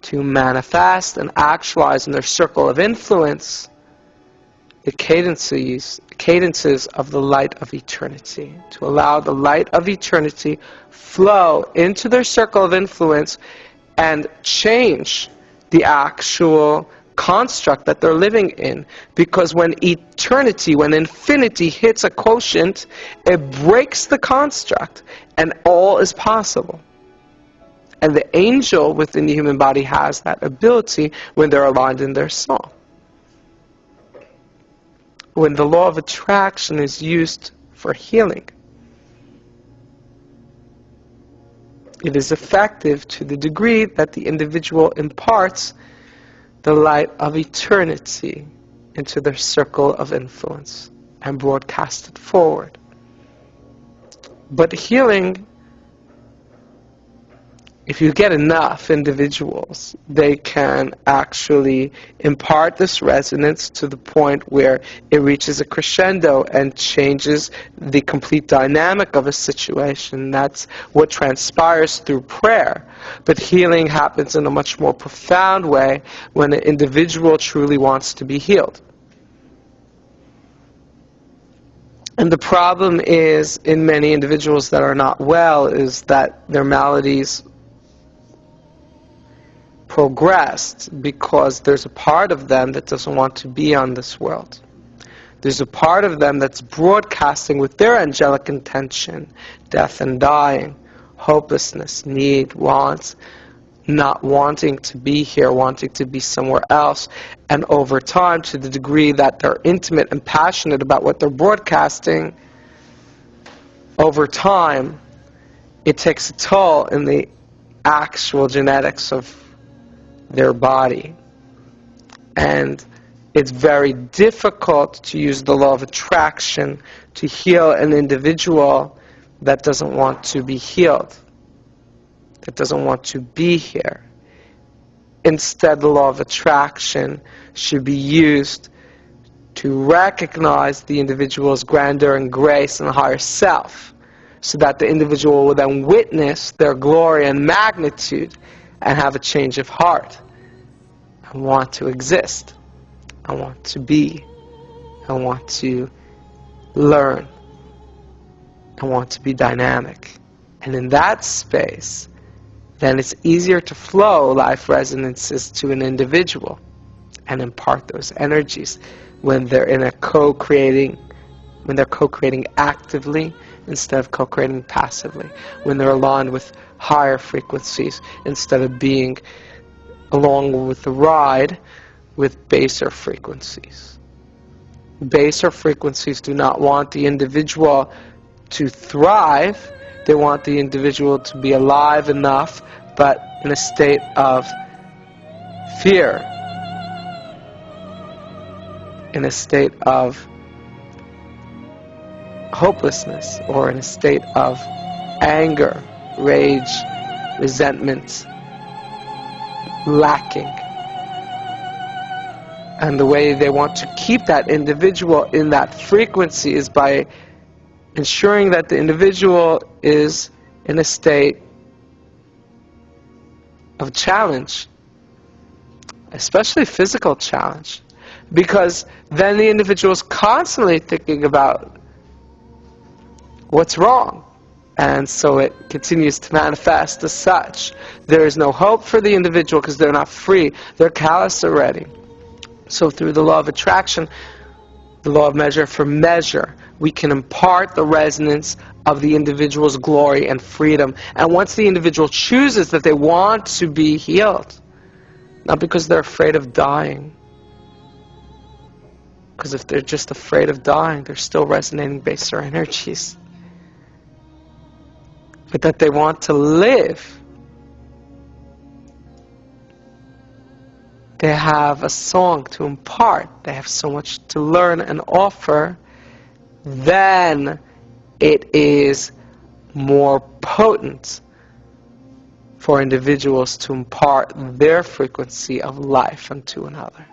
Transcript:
to manifest and actualize in their circle of influence the cadences of the light of eternity, to allow the light of eternity flow into their circle of influence and change the actual construct that they're living in. Because when eternity, when infinity hits a quotient, it breaks the construct and all is possible. And the angel within the human body has that ability when they're aligned in their soul. When the law of attraction is used for healing, it is effective to the degree that the individual imparts the light of eternity into their circle of influence and broadcasts it forward. But healing, if you get enough individuals, they can actually impart this resonance to the point where it reaches a crescendo and changes the complete dynamic of a situation. That's what transpires through prayer. But healing happens in a much more profound way when an individual truly wants to be healed. And the problem is, in many individuals that are not well, is that their maladies progressed because there's a part of them that doesn't want to be on this world. There's a part of them that's broadcasting with their angelic intention death and dying, hopelessness, need, wants, not wanting to be here, wanting to be somewhere else. And over time, to the degree that they're intimate and passionate about what they're broadcasting, over time, it takes a toll in the actual genetics of their body. And it's very difficult to use the law of attraction to heal an individual that doesn't want to be healed, that doesn't want to be here. Instead, the law of attraction should be used to recognize the individual's grandeur and grace and higher self, so that the individual will then witness their glory and magnitude and have a change of heart. I want to exist. I want to be. I want to learn. I want to be dynamic. And in that space, then it's easier to flow life resonances to an individual and impart those energies when they're in a co-creating, when they're co-creating actively instead of co-creating passively, when they're aligned with higher frequencies instead of being along with the ride with baser frequencies. Baser frequencies do not want the individual to thrive. They want the individual to be alive enough, but in a state of fear, in a state of hopelessness, or in a state of anger, rage, resentment, lacking. And the way they want to keep that individual in that frequency is by ensuring that the individual is in a state of challenge, especially physical challenge, because then the individual is constantly thinking about what's wrong. And so it continues to manifest as such. There is no hope for the individual because they're not free. They're callous already. So through the law of attraction, the law of measure for measure, we can impart the resonance of the individual's glory and freedom. And once the individual chooses that they want to be healed, not because they're afraid of dying, because if they're just afraid of dying, they're still resonating baser energies, but that they want to live. They have a song to impart. They have so much to learn and offer. Then it is more potent for individuals to impart their frequency of life unto another.